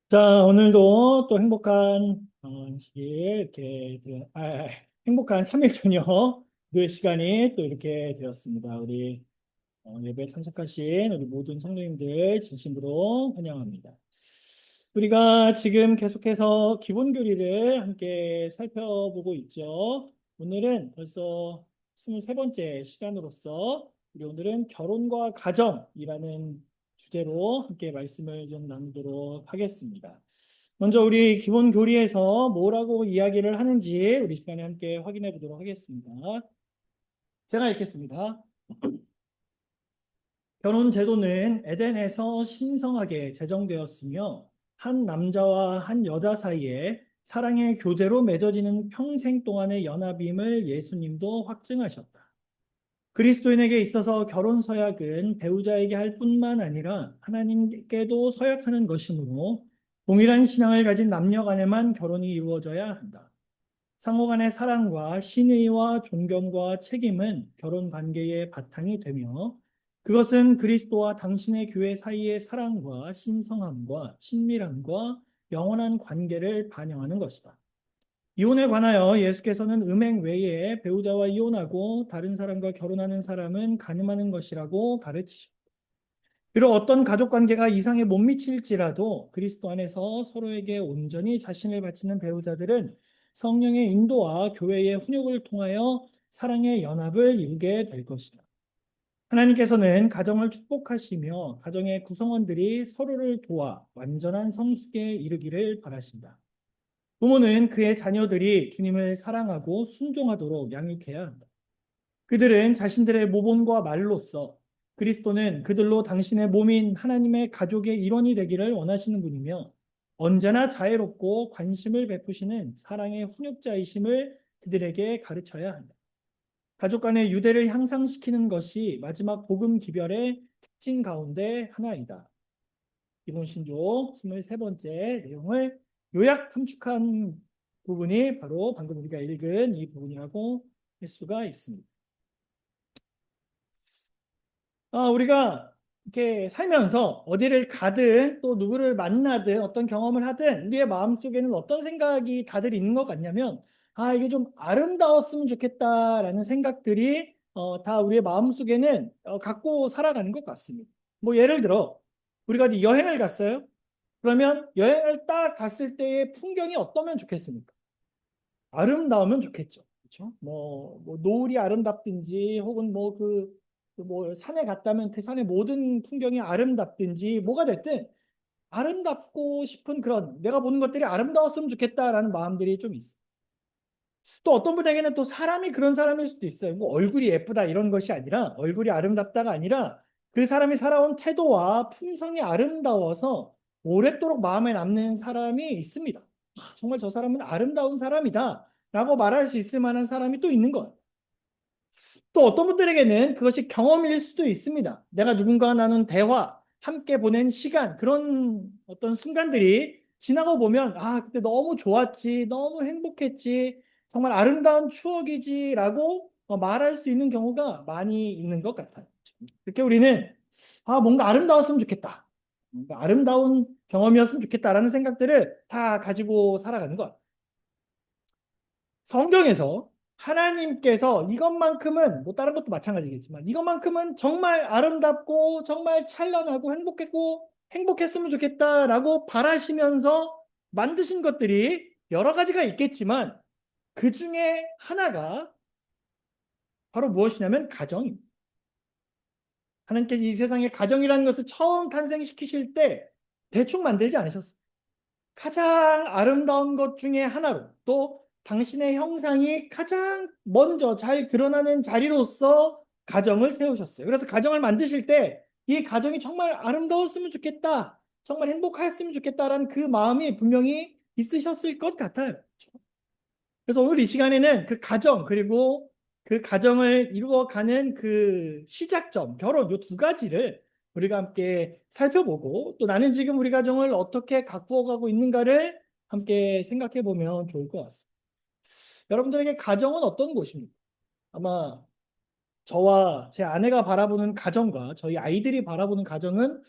자, 오늘도 또 행복한 시기 이렇게 행복한 3일 저녁의 시간이 또 이렇게 되었습니다. 우리 예배 참석하신 우리 모든 성도님들 진심으로 환영합니다. 우리가 지금 계속해서 기본 교리를 함께 살펴보고 있죠. 오늘은 벌써 23번째 시간으로서 우리 오늘은 결혼과 가정이라는 주제로 함께 말씀을 좀 나누도록 하겠습니다. 먼저 우리 기본 교리에서 뭐라고 이야기를 하는지 우리 시간에 함께 확인해 보도록 하겠습니다. 제가 읽겠습니다. 결혼 제도는 에덴에서 신성하게 제정되었으며 한 남자와 한 여자 사이에 사랑의 교제로 맺어지는 평생 동안의 연합임을 예수님도 확증하셨다. 그리스도인에게 있어서 결혼 서약은 배우자에게 할 뿐만 아니라 하나님께도 서약하는 것이므로 동일한 신앙을 가진 남녀 간에만 결혼이 이루어져야 한다. 상호 간의 사랑과 신의와 존경과 책임은 결혼 관계의 바탕이 되며 그것은 그리스도와 당신의 교회 사이의 사랑과 신성함과 친밀함과 영원한 관계를 반영하는 것이다. 이혼에 관하여 예수께서는 음행 외에 배우자와 이혼하고 다른 사람과 결혼하는 사람은 간음하는 것이라고 가르치셨다. 비록 어떤 가족 관계가 이상에 못 미칠지라도 그리스도 안에서 서로에게 온전히 자신을 바치는 배우자들은 성령의 인도와 교회의 훈육을 통하여 사랑의 연합을 이루게 될 것이다. 하나님께서는 가정을 축복하시며 가정의 구성원들이 서로를 도와 완전한 성숙에 이르기를 바라신다. 부모는 그의 자녀들이 주님을 사랑하고 순종하도록 양육해야 한다. 그들은 자신들의 모범과 말로써 그리스도는 그들로 당신의 몸인 하나님의 가족의 일원이 되기를 원하시는 분이며 언제나 자애롭고 관심을 베푸시는 사랑의 훈육자이심을 그들에게 가르쳐야 한다. 가족 간의 유대를 향상시키는 것이 마지막 복음 기별의 특징 가운데 하나이다. 기본 신조 23번째 내용을 요약 함축한 부분이 바로 방금 우리가 읽은 이 부분이라고 할 수가 있습니다. 우리가 이렇게 살면서 어디를 가든 또 누구를 만나든 어떤 경험을 하든 우리의 마음속에는 어떤 생각이 다들 있는 것 같냐면 이게 좀 아름다웠으면 좋겠다라는 생각들이 다 우리의 마음속에는 갖고 살아가는 것 같습니다. 뭐 예를 들어 우리가 어디 여행을 갔어요. 그러면 여행을 딱 갔을 때의 풍경이 어떠면 좋겠습니까? 아름다우면 좋겠죠. 그렇죠? 뭐 노을이 아름답든지 혹은 뭐 산에 갔다면 그 산의 모든 풍경이 아름답든지 뭐가 됐든 아름답고 싶은 그런 내가 보는 것들이 아름다웠으면 좋겠다라는 마음들이 좀 있어요. 또 어떤 분에게는 또 사람이 그런 사람일 수도 있어요. 뭐 얼굴이 예쁘다 이런 것이 아니라 얼굴이 아름답다가 아니라 그 사람이 살아온 태도와 품성이 아름다워서 오랫도록 마음에 남는 사람이 있습니다. 정말 저 사람은 아름다운 사람이다 라고 말할 수 있을 만한 사람이 또 있는 것. 또 어떤 분들에게는 그것이 경험일 수도 있습니다. 내가 누군가와 나눈 대화, 함께 보낸 시간, 그런 어떤 순간들이 지나고 보면 그때 너무 좋았지, 너무 행복했지, 정말 아름다운 추억이지라고 말할 수 있는 경우가 많이 있는 것 같아요. 이렇게 우리는 뭔가 아름다웠으면 좋겠다. 뭔가 아름다운 경험이었으면 좋겠다라는 생각들을 다 가지고 살아가는 것. 성경에서 하나님께서 이것만큼은 뭐 다른 것도 마찬가지겠지만 이것만큼은 정말 아름답고 정말 찬란하고 행복했고 행복했으면 좋겠다라고 바라시면서 만드신 것들이 여러 가지가 있겠지만 그 중에 하나가 바로 무엇이냐면 가정입니다. 하나님께서 이 세상에 가정이라는 것을 처음 탄생시키실 때 대충 만들지 않으셨어요. 가장 아름다운 것 중에 하나로 또 당신의 형상이 가장 먼저 잘 드러나는 자리로서 가정을 세우셨어요. 그래서 가정을 만드실 때 이 가정이 정말 아름다웠으면 좋겠다. 정말 행복했으면 좋겠다라는 그 마음이 분명히 있으셨을 것 같아요. 그래서 오늘 이 시간에는 그 가정 그리고 그 가정을 이루어가는 그 시작점, 결혼 이 두 가지를 우리가 함께 살펴보고 또 나는 지금 우리 가정을 어떻게 가꾸어 가고 있는가를 함께 생각해 보면 좋을 것 같습니다. 여러분들에게 가정은 어떤 곳입니까? 아마 저와 제 아내가 바라보는 가정과 저희 아이들이 바라보는 가정은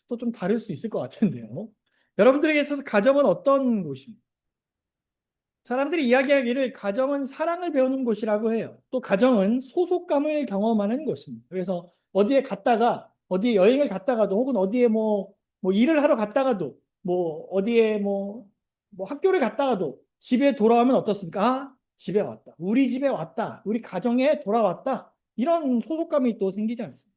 또 좀 다를 수 있을 것 같은데요. 여러분들에게 있어서 가정은 어떤 곳입니까? 사람들이 이야기하기를 가정은 사랑을 배우는 곳이라고 해요. 또 가정은 소속감을 경험하는 곳입니다. 그래서 어디에 갔다가 어디에 여행을 갔다가도 혹은 어디에 뭐 일을 하러 갔다가도 뭐 어디에 뭐 학교를 갔다가도 집에 돌아오면 어떻습니까? 아, 집에 왔다. 우리 집에 왔다. 우리 가정에 돌아왔다. 이런 소속감이 또 생기지 않습니까?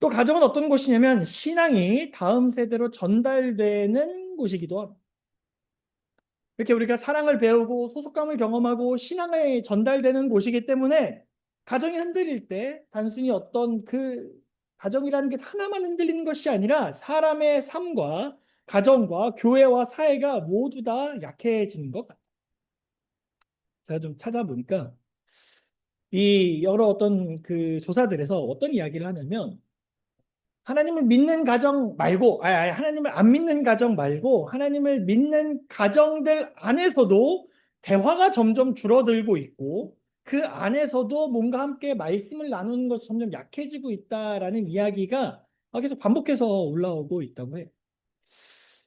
또 가정은 어떤 곳이냐면 신앙이 다음 세대로 전달되는 곳이기도 합니다. 이렇게 우리가 사랑을 배우고 소속감을 경험하고 신앙에 전달되는 곳이기 때문에 가정이 흔들릴 때 단순히 어떤 그 가정이라는 게 하나만 흔들리는 것이 아니라 사람의 삶과 가정과 교회와 사회가 모두 다 약해지는 것 같아요. 제가 좀 찾아보니까 이 여러 어떤 그 조사들에서 어떤 이야기를 하냐면 하나님을 믿는 가정 말고, 하나님을 안 믿는 가정 말고, 하나님을 믿는 가정들 안에서도 대화가 점점 줄어들고 있고, 그 안에서도 뭔가 함께 말씀을 나누는 것이 점점 약해지고 있다라는 이야기가 계속 반복해서 올라오고 있다고 해요.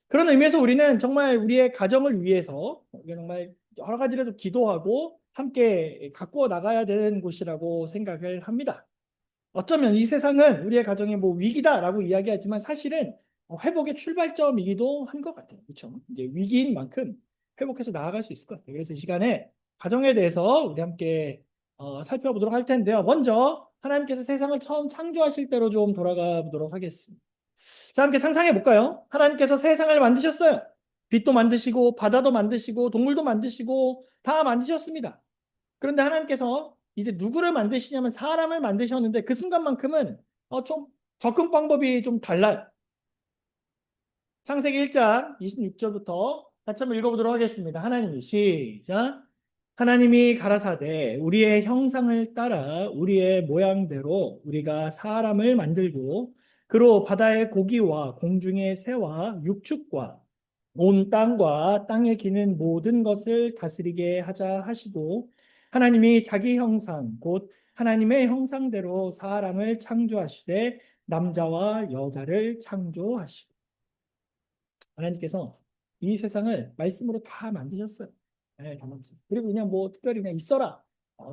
그런 의미에서 우리는 정말 우리의 가정을 위해서 정말 여러 가지라도 기도하고 함께 가꾸어 나가야 되는 곳이라고 생각을 합니다. 어쩌면 이 세상은 우리의 가정의 뭐 위기다라고 이야기하지만 사실은 회복의 출발점이기도 한 것 같아요. 그렇죠? 이제 위기인 만큼 회복해서 나아갈 수 있을 것 같아요. 그래서 이 시간에 가정에 대해서 우리 함께 살펴보도록 할 텐데요. 먼저 하나님께서 세상을 처음 창조하실 때로 좀 돌아가 보도록 하겠습니다. 자, 함께 상상해 볼까요? 하나님께서 세상을 만드셨어요. 빛도 만드시고 바다도 만드시고 동물도 만드시고 다 만드셨습니다. 그런데 하나님께서 이제 누구를 만드시냐면 사람을 만드셨는데 그 순간만큼은 좀 접근 방법이 좀 달라요. 창세기 1장 26절부터 같이 한번 읽어보도록 하겠습니다. 하나님이 시작. 하나님이 가라사대 우리의 형상을 따라 우리의 모양대로 우리가 사람을 만들고 그로 바다의 고기와 공중의 새와 육축과 온 땅과 땅에 기는 모든 것을 다스리게 하자 하시고 하나님이 자기 형상 곧 하나님의 형상대로 사람을 창조하시되 남자와 여자를 창조하시고 하나님께서 이 세상을 말씀으로 다 만드셨어요. 네, 다 만드셨어요. 그리고 그냥 뭐 특별히 그냥 있어라,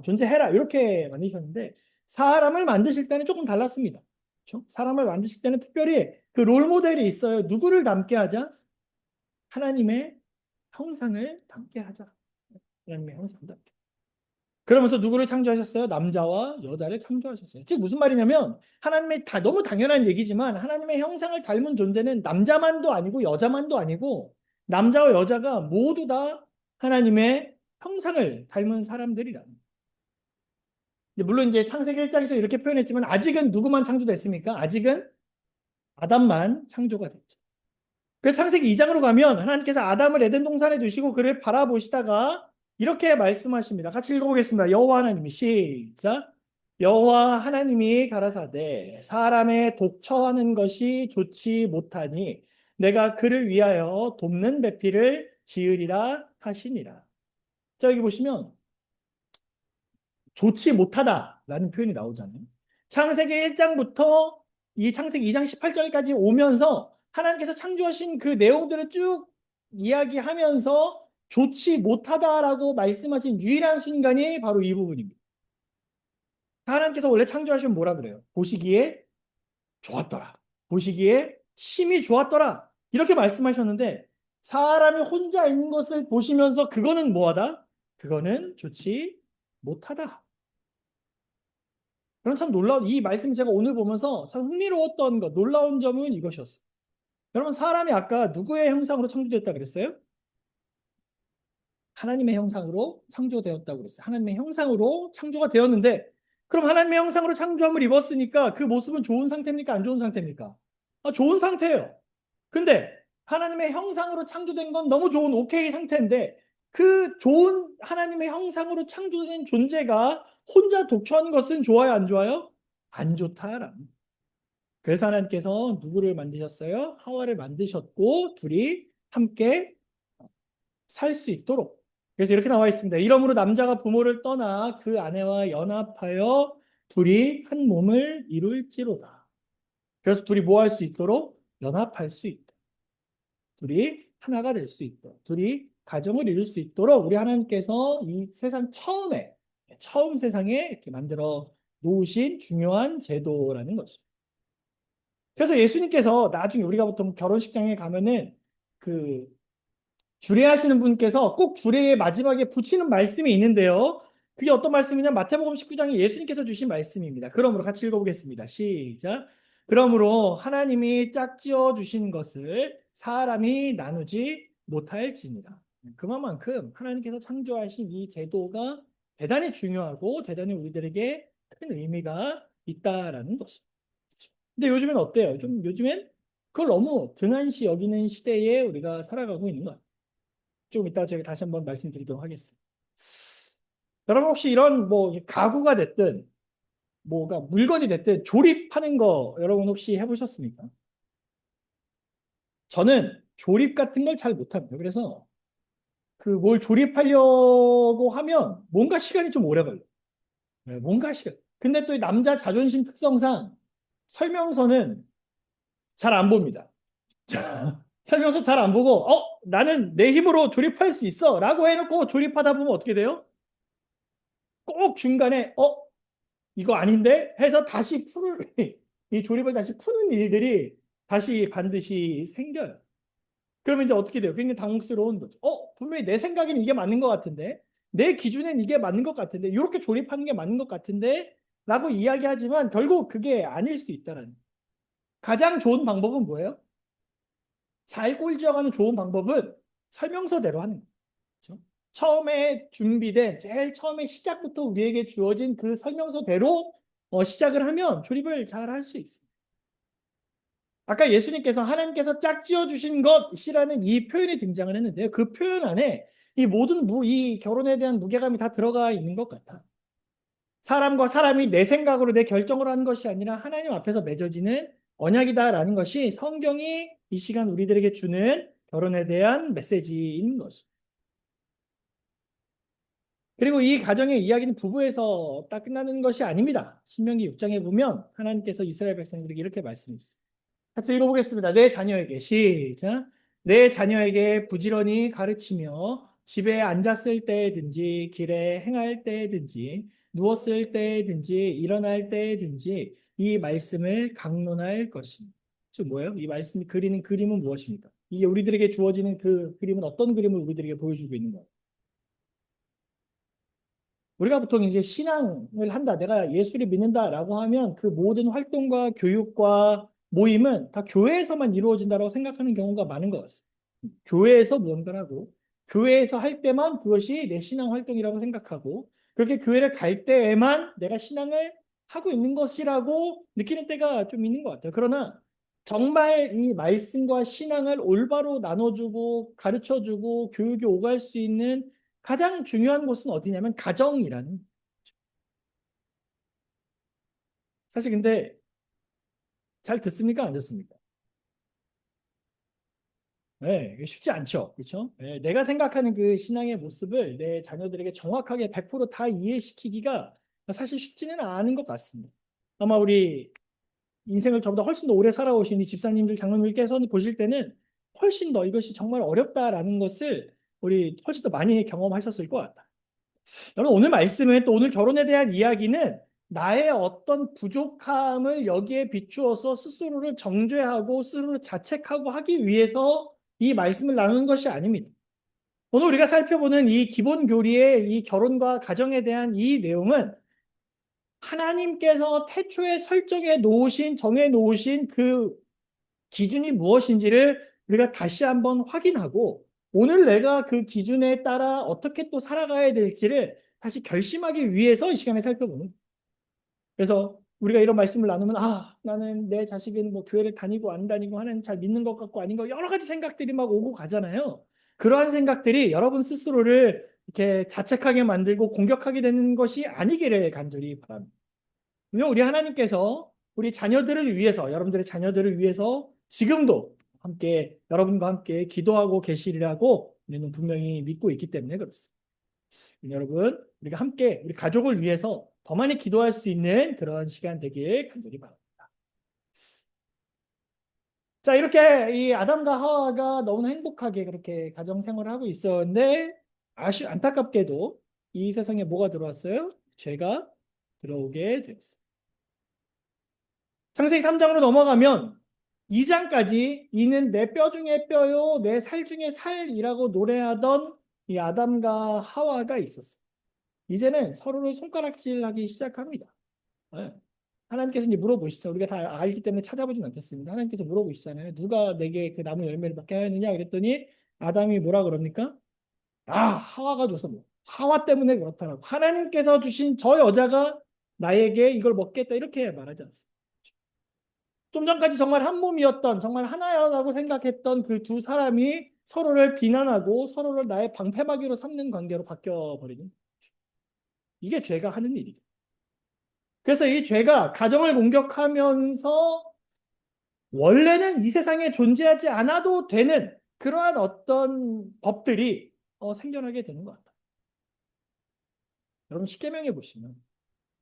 존재해라 이렇게 만드셨는데 사람을 만드실 때는 조금 달랐습니다. 그렇죠? 사람을 만드실 때는 특별히 그 롤 모델이 있어요. 누구를 닮게 하자? 하나님의 형상을 닮게 하자. 하나님의 형상을 닮게. 그러면서 누구를 창조하셨어요? 남자와 여자를 창조하셨어요. 즉 무슨 말이냐면 하나님의 다 너무 당연한 얘기지만 하나님의 형상을 닮은 존재는 남자만도 아니고 여자만도 아니고 남자와 여자가 모두 다 하나님의 형상을 닮은 사람들이라는. 물론 이제 창세기 1장에서 이렇게 표현했지만 아직은 누구만 창조됐습니까? 아직은 아담만 창조가 됐죠. 그래서 창세기 2장으로 가면 하나님께서 아담을 에덴 동산에 두시고 그를 바라보시다가 이렇게 말씀하십니다. 같이 읽어보겠습니다. 여호와 하나님이 시작. 여호와 하나님이 가라사대 사람의 독처하는 것이 좋지 못하니 내가 그를 위하여 돕는 배필을 지으리라 하시니라. 자, 여기 보시면 좋지 못하다라는 표현이 나오잖아요. 창세기 1장부터 이 창세기 2장 18절까지 오면서 하나님께서 창조하신 그 내용들을 쭉 이야기하면서 좋지 못하다라고 말씀하신 유일한 순간이 바로 이 부분입니다. 하나님께서 원래 창조하시면 뭐라 그래요? 보시기에 좋았더라. 보시기에 심히 좋았더라. 이렇게 말씀하셨는데 사람이 혼자 있는 것을 보시면서 그거는 뭐하다? 그거는 좋지 못하다. 그럼 참 놀라운 이 말씀 제가 오늘 보면서 참 흥미로웠던 것, 놀라운 점은 이것이었어요. 여러분 사람이 아까 누구의 형상으로 창조됐다 그랬어요? 하나님의 형상으로 창조되었다고 그랬어요. 하나님의 형상으로 창조가 되었는데 그럼 하나님의 형상으로 창조함을 입었으니까 그 모습은 좋은 상태입니까? 안 좋은 상태입니까? 좋은 상태예요. 근데 하나님의 형상으로 창조된 건 너무 좋은 오케이 상태인데 그 좋은 하나님의 형상으로 창조된 존재가 혼자 독처하는 것은 좋아요, 안 좋아요? 안 좋다라는. 그래서 하나님께서 누구를 만드셨어요? 하와를 만드셨고 둘이 함께 살 수 있도록. 그래서 이렇게 나와 있습니다. 이러므로 남자가 부모를 떠나 그 아내와 연합하여 둘이 한 몸을 이룰지로다. 그래서 둘이 뭐 할 수 있도록? 연합할 수 있다. 둘이 하나가 될 수 있도록, 둘이 가정을 이룰 수 있도록 우리 하나님께서 이 세상 처음 세상에 이렇게 만들어 놓으신 중요한 제도라는 것이죠. 그래서 예수님께서 나중에 우리가 보통 결혼식장에 가면은 그 주례하시는 분께서 꼭 주례의 마지막에 붙이는 말씀이 있는데요. 그게 어떤 말씀이냐? 마태복음 19장에 예수님께서 주신 말씀입니다. 그러므로 같이 읽어보겠습니다. 시작. 그러므로 하나님이 짝지어 주신 것을 사람이 나누지 못할지니라. 그만큼 하나님께서 창조하신 이 제도가 대단히 중요하고 대단히 우리들에게 큰 의미가 있다라는 것입니다. 근데 요즘엔 어때요? 좀 요즘엔 그걸 너무 등한시 여기는 시대에 우리가 살아가고 있는 것 같아요. 조금 이따가 제가 다시 한번 말씀드리도록 하겠습니다. 여러분 혹시 이런 뭐 가구가 됐든 뭐가 물건이 됐든 조립하는 거 여러분 혹시 해보셨습니까? 저는 조립 같은 걸 잘 못합니다. 그래서 그 뭘 조립하려고 하면 뭔가 시간이 좀 오래 걸려요. 네, 뭔가 시간. 근데 또 이 남자 자존심 특성상 설명서는 잘 안 봅니다. 설명서 잘 안 보고 나는 내 힘으로 조립할 수 있어 라고 해놓고 조립하다 보면 어떻게 돼요? 꼭 중간에 이거 아닌데 해서 다시 풀을 이 조립을 다시 푸는 일들이 다시 반드시 생겨요. 그러면 이제 어떻게 돼요? 굉장히 당혹스러운 거죠. 분명히 내 생각에는 이게 맞는 것 같은데 내 기준엔 이게 맞는 것 같은데 이렇게 조립하는 게 맞는 것 같은데 라고 이야기하지만 결국 그게 아닐 수 있다는 가장 좋은 방법은 뭐예요? 잘 꼴지어가는 좋은 방법은 설명서대로 하는 거예요. 그렇죠? 처음에 준비된 제일 처음에 시작부터 우리에게 주어진 그 설명서대로 시작을 하면 조립을 잘 할 수 있어요. 아까 예수님께서 하나님께서 짝지어 주신 것이라는 이 표현이 등장을 했는데요. 그 표현 안에 이 모든 이 결혼에 대한 무게감이 다 들어가 있는 것 같아요. 사람과 사람이 내 생각으로 내 결정을 하는 것이 아니라 하나님 앞에서 맺어지는 언약이다라는 것이 성경이 이 시간 우리들에게 주는 결혼에 대한 메시지인 것입니다. 그리고 이 가정의 이야기는 부부에서 딱 끝나는 것이 아닙니다. 신명기 6장에 보면 하나님께서 이스라엘 백성들에게 이렇게 말씀했어요. 같이 읽어보겠습니다. 내 자녀에게 시작. 내 자녀에게 부지런히 가르치며 집에 앉았을 때든지 길에 행할 때든지 누웠을 때든지 일어날 때든지 이 말씀을 강론할 것입니다. 즉 뭐예요? 이 말씀이 그리는 그림은 무엇입니까? 이게 우리들에게 주어지는 그 그림은 어떤 그림을 우리들에게 보여주고 있는 거예요? 우리가 보통 이제 신앙을 한다, 내가 예수를 믿는다라고 하면 그 모든 활동과 교육과 모임은 다 교회에서만 이루어진다고 생각하는 경우가 많은 것 같습니다. 교회에서 무언가를 하고, 교회에서 할 때만 그것이 내 신앙 활동이라고 생각하고, 그렇게 교회를 갈 때에만 내가 신앙을 하고 있는 것이라고 느끼는 때가 좀 있는 것 같아요. 그러나 정말 이 말씀과 신앙을 올바로 나눠주고 가르쳐주고 교육이 오갈 수 있는 가장 중요한 곳은 어디냐면 가정이라는. 사실 근데 잘 듣습니까? 안 듣습니까? 네, 이게 쉽지 않죠. 그렇죠? 네, 내가 생각하는 그 신앙의 모습을 내 자녀들에게 정확하게 100%다 이해시키기가 사실 쉽지는 않은 것 같습니다. 아마 우리 인생을 저보다 훨씬 더 오래 살아오신 이 집사님들, 장로님께서 보실 때는 훨씬 더 이것이 정말 어렵다라는 것을 우리 훨씬 더 많이 경험하셨을 것 같다. 여러분 오늘 말씀은 또 오늘 결혼에 대한 이야기는 나의 어떤 부족함을 여기에 비추어서 스스로를 정죄하고 스스로를 자책하고 하기 위해서 이 말씀을 나누는 것이 아닙니다. 오늘 우리가 살펴보는 이 기본 교리의 이 결혼과 가정에 대한 이 내용은 하나님께서 태초에 설정해 놓으신, 정해 놓으신 그 기준이 무엇인지를 우리가 다시 한번 확인하고 오늘 내가 그 기준에 따라 어떻게 또 살아가야 될지를 다시 결심하기 위해서 이 시간에 살펴보는 거예요. 그래서 우리가 이런 말씀을 나누면 나는 내 자식은 뭐 교회를 다니고 안 다니고 하나님 잘 믿는 것 같고 아닌 것 여러 가지 생각들이 막 오고 가잖아요. 그러한 생각들이 여러분 스스로를 이렇게 자책하게 만들고 공격하게 되는 것이 아니기를 간절히 바랍니다. 왜냐면 우리 하나님께서 우리 자녀들을 위해서 여러분들의 자녀들을 위해서 지금도 함께 여러분과 함께 기도하고 계시리라고 우리는 분명히 믿고 있기 때문에 그렇습니다. 여러분 우리가 함께 우리 가족을 위해서 더 많이 기도할 수 있는 그런 시간 되길 간절히 바랍니다. 자, 이렇게 이 아담과 하와가 너무나 행복하게 그렇게 가정 생활을 하고 있었는데 안타깝게도 이 세상에 뭐가 들어왔어요? 죄가 들어오게 되었어요. 창세기 3장으로 넘어가면 2장까지 이는 내 뼈 중에 뼈요 내 살 중에 살이라고 노래하던 이 아담과 하와가 있었어요. 이제는 서로를 손가락질하기 시작합니다. 네. 하나님께서 이제 물어보시죠. 우리가 다 알기 때문에 찾아보진 않겠습니다. 하나님께서 물어보시잖아요. 누가 내게 그 나무 열매를 받게 하였느냐? 그랬더니 아담이 뭐라 그럽니까? 하와가 줘서 뭐. 하와 때문에 그렇다라고. 하나님께서 주신 저 여자가 나에게 이걸 먹겠다 이렇게 말하지 않습니다. 좀 전까지 정말 한 몸이었던 정말 하나라고 생각했던 그 두 사람이 서로를 비난하고 서로를 나의 방패막이로 삼는 관계로 바뀌어버리는 이게 죄가 하는 일이죠. 그래서 이 죄가 가정을 공격하면서 원래는 이 세상에 존재하지 않아도 되는 그러한 어떤 법들이 생겨나게 되는 것 같아요. 여러분 십계명에 보시면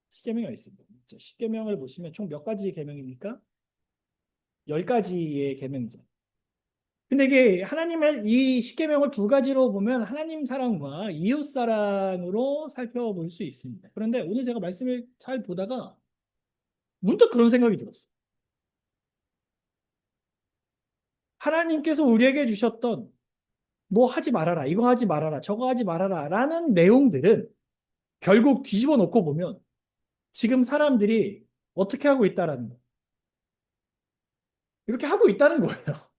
십계명이 있습니다. 십계명을 보시면 총 몇 가지 계명입니까? 10가지의 계명이죠. 근데 이게 하나님의 이 십계명을 두 가지로 보면 하나님 사랑과 이웃 사랑으로 살펴볼 수 있습니다. 그런데 오늘 제가 말씀을 잘 보다가 문득 그런 생각이 들었어요. 하나님께서 우리에게 주셨던 뭐 하지 말아라, 이거 하지 말아라, 저거 하지 말아라 라는 내용들은 결국 뒤집어 놓고 보면 지금 사람들이 어떻게 하고 있다라는 거예요. 이렇게 하고 있다는 거예요.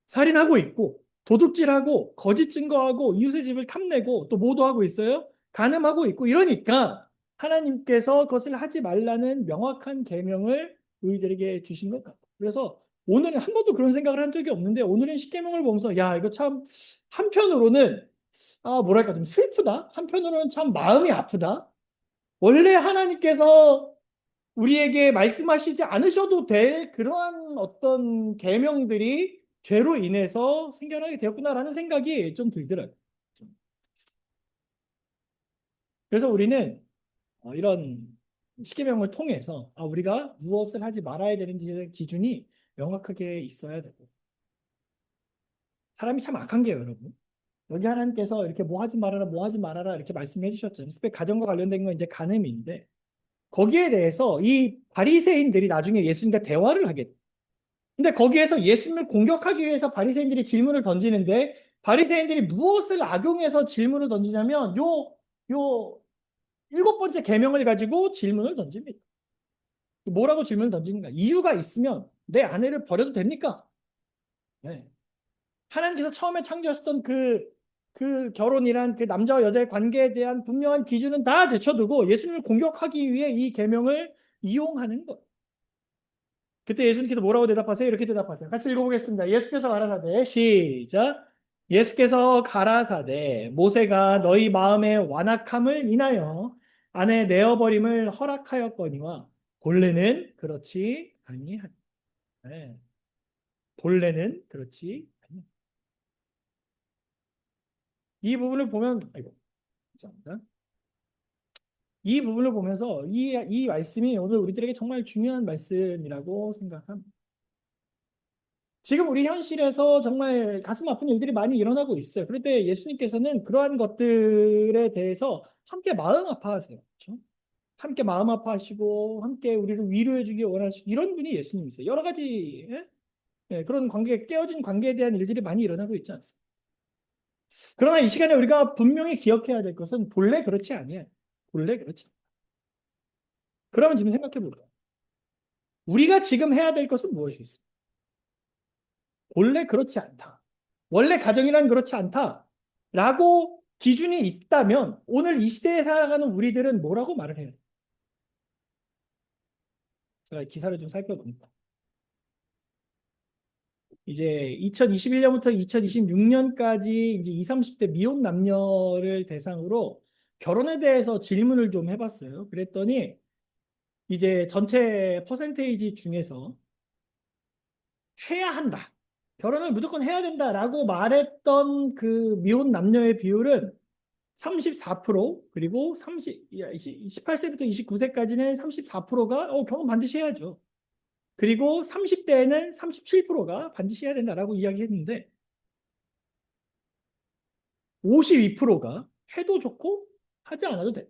살인하고 있고 도둑질하고 거짓 증거하고 이웃의 집을 탐내고 또 뭐도 하고 있어요? 간음하고 있고 이러니까 하나님께서 그것을 하지 말라는 명확한 계명을 우리들에게 주신 것 같아요. 그래서 오늘은 한 번도 그런 생각을 한 적이 없는데 오늘은 십계명을 보면서 야 이거 참 한편으로는 뭐랄까 좀 슬프다. 한편으로는 참 마음이 아프다. 원래 하나님께서 우리에게 말씀하시지 않으셔도 될 그러한 어떤 계명들이 죄로 인해서 생겨나게 되었구나라는 생각이 좀 들더라고요. 그래서 우리는 이런 십계명을 통해서 우리가 무엇을 하지 말아야 되는지의 기준이 명확하게 있어야 되고 사람이 참 악한 게요, 여러분. 여기 하나님께서 이렇게 뭐 하지 말아라, 뭐 하지 말아라 이렇게 말씀해 주셨잖아요. 특히 가정과 관련된 건 이제 간음인데 거기에 대해서 이 바리새인들이 나중에 예수님과 대화를 하게 돼요. 근데 거기에서 예수님을 공격하기 위해서 바리새인들이 질문을 던지는데 바리새인들이 무엇을 악용해서 질문을 던지냐면 요 7번째 계명을 가지고 질문을 던집니다. 뭐라고 질문을 던지는가? 이유가 있으면 내 아내를 버려도 됩니까? 네. 하나님께서 처음에 창조하셨던 그 결혼이란 그 남자와 여자의 관계에 대한 분명한 기준은 다 제쳐두고 예수님을 공격하기 위해 이 계명을 이용하는 것. 그때 예수님께서 뭐라고 대답하세요? 이렇게 대답하세요. 같이 읽어보겠습니다. 예수께서 가라사대 시작. 예수께서 가라사대 모세가 너희 마음의 완악함을 인하여 아내 내어버림을 허락하였거니와 본래는 그렇지 아니하니. 네. 본래는 그렇지 아니. 이 부분을 보면 죄송합니다. 이 부분을 보면서 이 말씀이 오늘 우리들에게 정말 중요한 말씀이라고 생각합니다. 지금 우리 현실에서 정말 가슴 아픈 일들이 많이 일어나고 있어요. 그런데 예수님께서는 그러한 것들에 대해서 함께 마음 아파하세요. 그렇죠? 함께 마음 아파하시고 함께 우리를 위로해 주기 원하시고 이런 분이 예수님이세요. 여러 가지 그런 깨어진 관계에 대한 일들이 많이 일어나고 있지 않습니까? 그러나 이 시간에 우리가 분명히 기억해야 될 것은 본래 그렇지 아니에요. 본래 그렇지. 그러면 지금 생각해 볼까요? 우리가 지금 해야 될 것은 무엇이겠습니까? 원래 그렇지 않다. 원래 가정이란 그렇지 않다. 라고 기준이 있다면 오늘 이 시대에 살아가는 우리들은 뭐라고 말을 해요? 제가 기사를 좀 살펴보니까 이제 2021년부터 2026년까지 이제 20, 30대 미혼 남녀를 대상으로 결혼에 대해서 질문을 좀 해봤어요. 그랬더니 이제 전체 퍼센테이지 중에서 해야 한다. 결혼을 무조건 해야 된다라고 말했던 그 미혼 남녀의 비율은 34% 그리고 18세부터 29세까지는 34%가 결혼 반드시 해야죠. 그리고 30대에는 37%가 반드시 해야 된다라고 이야기했는데 52%가 해도 좋고 하지 않아도 된다.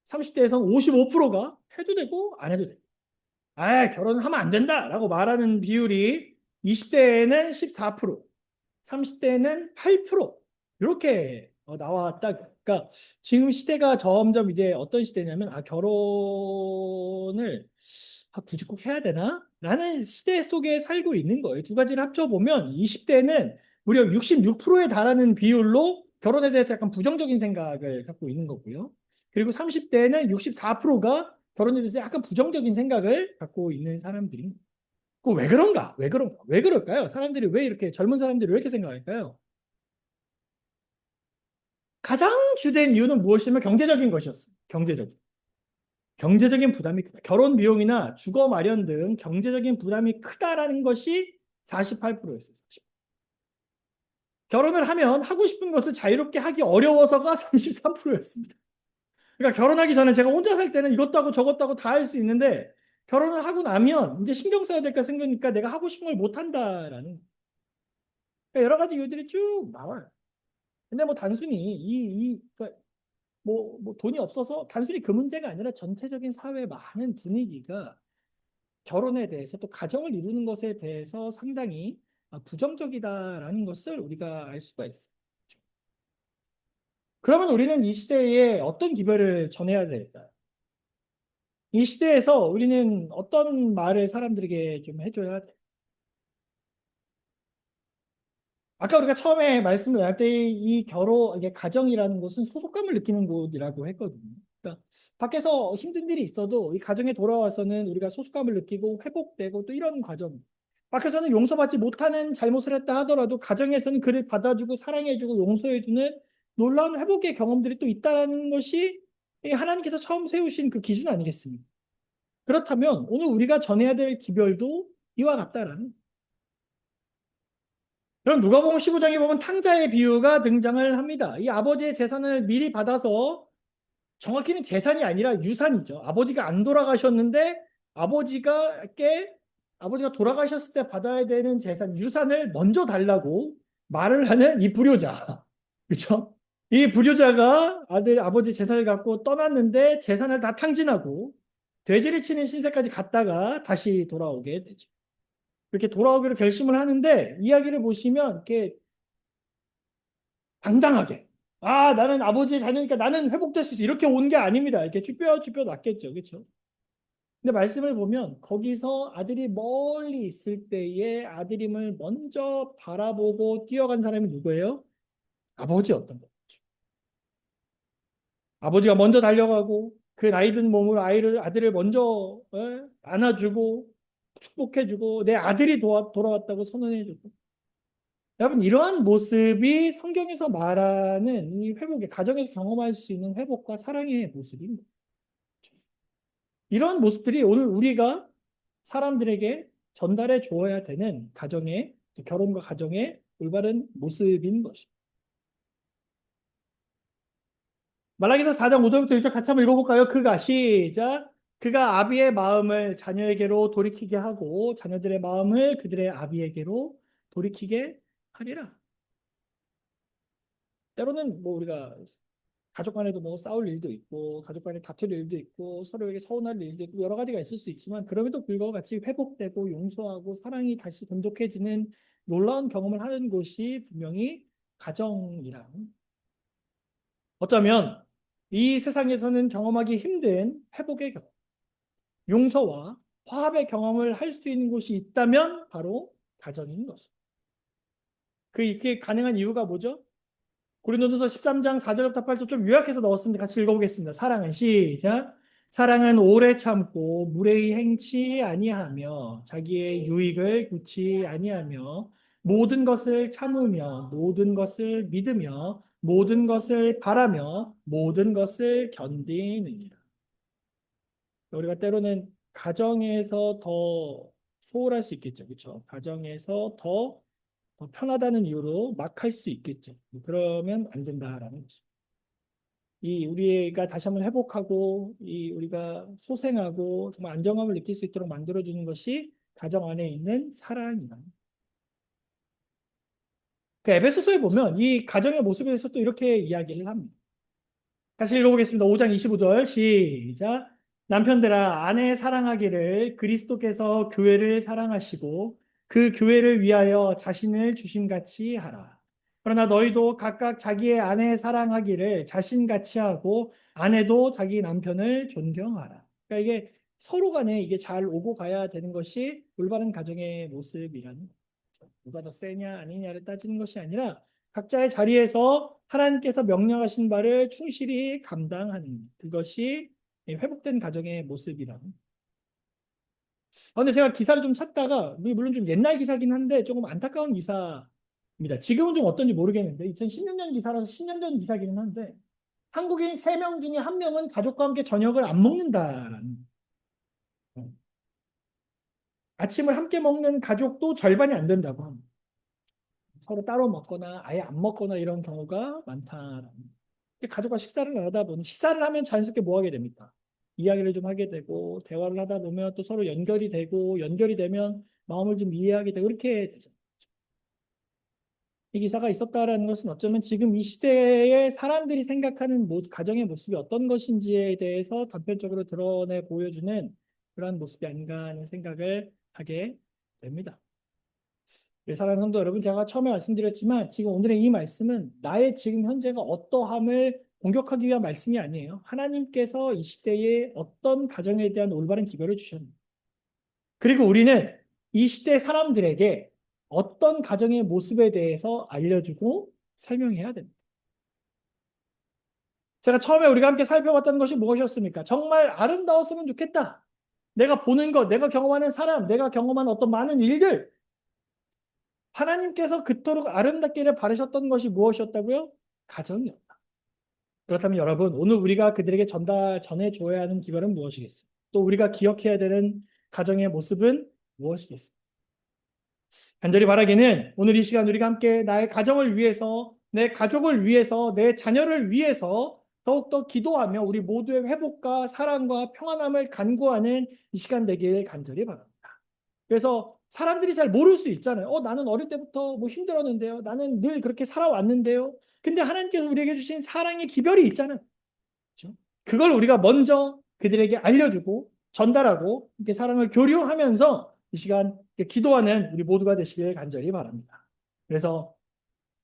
30대에서는 55%가 해도 되고 안 해도 된다. 아, 결혼하면 안 된다라고 말하는 비율이 20대에는 14%, 30대에는 8% 이렇게 나왔다. 그러니까 지금 시대가 점점 이제 어떤 시대냐면 결혼을 굳이 꼭 해야 되나? 라는 시대 속에 살고 있는 거예요. 두 가지를 합쳐보면 20대는 무려 66%에 달하는 비율로 결혼에 대해서 약간 부정적인 생각을 갖고 있는 거고요. 그리고 30대는 64%가 결혼에 대해서 약간 부정적인 생각을 갖고 있는 사람들입니다. 왜 그런가? 왜 그런가? 왜 그럴까요? 사람들이 왜 이렇게 젊은 사람들이 왜 이렇게 생각할까요? 가장 주된 이유는 무엇이면 경제적인 것이었어요. 경제적인 부담이 크다. 결혼 비용이나 주거 마련 등 경제적인 부담이 크다라는 것이 48%였어요. 결혼을 하면 하고 싶은 것을 자유롭게 하기 어려워서가 33%였습니다. 그러니까 결혼하기 전에 제가 혼자 살 때는 이것도 하고 저것도 하고 다 할 수 있는데 결혼을 하고 나면 이제 신경 써야 될까 생기니까 내가 하고 싶은 걸 못 한다라는 그러니까 여러 가지 이유들이 쭉 나와요. 근데 뭐 단순히 그러니까 뭐 돈이 없어서 단순히 그 문제가 아니라 전체적인 사회의 많은 분위기가 결혼에 대해서 또 가정을 이루는 것에 대해서 상당히 부정적이다라는 것을 우리가 알 수가 있어요. 그러면 우리는 이 시대에 어떤 기별을 전해야 될까요? 이 시대에서 우리는 어떤 말을 사람들에게 좀 해줘야 돼? 아까 우리가 처음에 말씀을 나눌 때 이 이게 가정이라는 곳은 소속감을 느끼는 곳이라고 했거든요. 그러니까 밖에서 힘든 일이 있어도 이 가정에 돌아와서는 우리가 소속감을 느끼고 회복되고 또 이런 과정. 밖에서는 용서받지 못하는 잘못을 했다 하더라도 가정에서는 그를 받아주고 사랑해주고 용서해주는 놀라운 회복의 경험들이 또 있다는 것이 이 하나님께서 처음 세우신 그 기준 아니겠습니까? 그렇다면 오늘 우리가 전해야 될 기별도 이와 같다라는. 그럼 누가복음 15장에 보면 탕자의 비유가 등장을 합니다. 이 아버지의 재산을 미리 받아서 정확히는 재산이 아니라 유산이죠. 아버지가 안 돌아가셨는데 아버지가 돌아가셨을 때 받아야 되는 재산, 유산을 먼저 달라고 말을 하는 이 불효자. 그렇죠? 이 불효자가 아버지 재산을 갖고 떠났는데 재산을 다 탕진하고 돼지를 치는 신세까지 갔다가 다시 돌아오게 되죠. 이렇게 돌아오기로 결심을 하는데 이야기를 보시면 이렇게 당당하게 나는 아버지의 자녀니까 나는 회복될 수 있어 이렇게 온 게 아닙니다. 이렇게 쭈뼛쭈뼛 왔겠죠. 그렇죠? 근데 말씀을 보면 거기서 아들이 멀리 있을 때에 아들임을 먼저 바라보고 뛰어간 사람이 누구예요? 아버지였던 거죠. 아버지가 먼저 달려가고 그 나이든 몸으로 아들을 먼저 안아주고 축복해주고 내 아들이 돌아왔다고 선언해주고 여러분, 이러한 모습이 성경에서 말하는 이 회복의, 가정에서 경험할 수 있는 회복과 사랑의 모습입니다. 이러한 모습들이 오늘 우리가 사람들에게 전달해 주어야 되는 결혼과 가정의 올바른 모습인 것입니다. 말라기서 4장 5절부터 6절 같이 한번 읽어볼까요? 시작. 그가 아비의 마음을 자녀에게로 돌이키게 하고 자녀들의 마음을 그들의 아비에게로 돌이키게 하리라. 때로는 뭐 우리가 가족 간에도 뭐 싸울 일도 있고 가족 간에 다툴 일도 있고 서로에게 서운할 일도 있고 여러 가지가 있을 수 있지만 그럼에도 불구하고 같이 회복되고 용서하고 사랑이 다시 돈독해지는 놀라운 경험을 하는 곳이 분명히 가정이랑 어쩌면 이 세상에서는 경험하기 힘든 회복의 경험, 용서와 화합의 경험을 할 수 있는 곳이 있다면 바로 가정인 것입니다. 이게 가능한 이유가 뭐죠? 고린도전서 13장 4절부터 8절 좀 요약해서 넣었습니다. 같이 읽어보겠습니다. 사랑은 시작. 사랑은 오래 참고 무례히 행치 아니하며 자기의 유익을 구치 아니하며 모든 것을 참으며 모든 것을 믿으며 모든 것을 바라며 모든 것을 견디느니라. 우리가 때로는 가정에서 더 소홀할 수 있겠죠. 그렇죠? 가정에서 더 편하다는 이유로 막 할 수 있겠죠. 그러면 안 된다라는 거죠. 이 우리가 다시 한번 회복하고 이 우리가 소생하고 정말 안정감을 느낄 수 있도록 만들어주는 것이 가정 안에 있는 사랑이다. 그 에베소서에 보면 이 가정의 모습에 대해서 또 이렇게 이야기를 합니다. 다시 읽어보겠습니다. 5장 25절 시작. 남편들아 아내 사랑하기를 그리스도께서 교회를 사랑하시고 그 교회를 위하여 자신을 주심같이 하라. 그러나 너희도 각각 자기의 아내 사랑하기를 자신같이 하고 아내도 자기 남편을 존경하라. 그러니까 이게 서로 간에 이게 잘 오고 가야 되는 것이 올바른 가정의 모습이라는 거죠. 누가 더 세냐 아니냐를 따지는 것이 아니라 각자의 자리에서 하나님께서 명령하신 바를 충실히 감당하는 그것이 회복된 가정의 모습이라는. 근데 제가 기사를 좀 찾다가 물론 좀 옛날 기사긴 한데 조금 안타까운 기사입니다. 지금은 좀 어떤지 모르겠는데 2016년 기사라서 10년 전 기사기는 한데 한국인 3명 중에 1명은 가족과 함께 저녁을 안 먹는다라는. 아침을 함께 먹는 가족도 절반이 안 된다고 합니다. 서로 따로 먹거나 아예 안 먹거나 이런 경우가 많다라는. 가족과 식사를 하다 보니 식사를 하면 자연스럽게 뭐 하게 됩니까? 이야기를 좀 하게 되고 대화를 하다 보면 또 서로 연결이 되고 연결이 되면 마음을 좀 이해하게 되고 그렇게 되죠. 이 기사가 있었다라는 것은 어쩌면 지금 이 시대의 사람들이 생각하는 가정의 모습이 어떤 것인지에 대해서 단편적으로 드러내 보여주는 그러한 모습이 아닌가 하는 생각을 하게 됩니다. 사랑하는 성도 여러분, 제가 처음에 말씀드렸지만 지금 오늘의 이 말씀은 나의 지금 현재가 어떠함을 공격하기 위한 말씀이 아니에요. 하나님께서 이 시대에 어떤 가정에 대한 올바른 기별을 주셨는지, 그리고 우리는 이 시대 사람들에게 어떤 가정의 모습에 대해서 알려주고 설명해야 됩니다. 제가 처음에 우리가 함께 살펴봤던 것이 무엇이었습니까? 정말 아름다웠으면 좋겠다. 내가 보는 것, 내가 경험하는 사람, 내가 경험하는 어떤 많은 일들, 하나님께서 그토록 아름답기를 바라셨던 것이 무엇이었다고요? 가정이었다. 그렇다면 여러분, 오늘 우리가 그들에게 전해줘야 하는 기별은 무엇이겠습니까? 또 우리가 기억해야 되는 가정의 모습은 무엇이겠습니까? 간절히 바라기는 오늘 이 시간 우리가 함께 나의 가정을 위해서, 내 가족을 위해서, 내 자녀를 위해서 더욱더 기도하며 우리 모두의 회복과 사랑과 평안함을 간구하는 이 시간 되길 간절히 바랍니다. 그래서 사람들이 잘 모를 수 있잖아요. 나는 어릴 때부터 뭐 힘들었는데요. 나는 늘 그렇게 살아왔는데요. 근데 하나님께서 우리에게 주신 사랑의 기별이 있잖아요. 그렇죠? 그걸 우리가 먼저 그들에게 알려주고 전달하고 이렇게 사랑을 교류하면서 이 시간 기도하는 우리 모두가 되시길 간절히 바랍니다. 그래서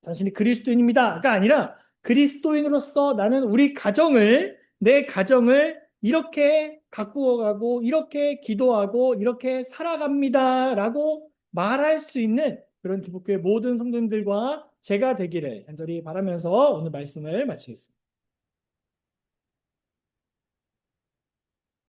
단순히 그리스도인입니다가 아니라 그리스도인으로서 나는 우리 가정을, 내 가정을 이렇게 가꾸어가고 이렇게 기도하고 이렇게 살아갑니다라고 말할 수 있는 그런 기독교의 모든 성도님들과 제가 되기를 간절히 바라면서 오늘 말씀을 마치겠습니다.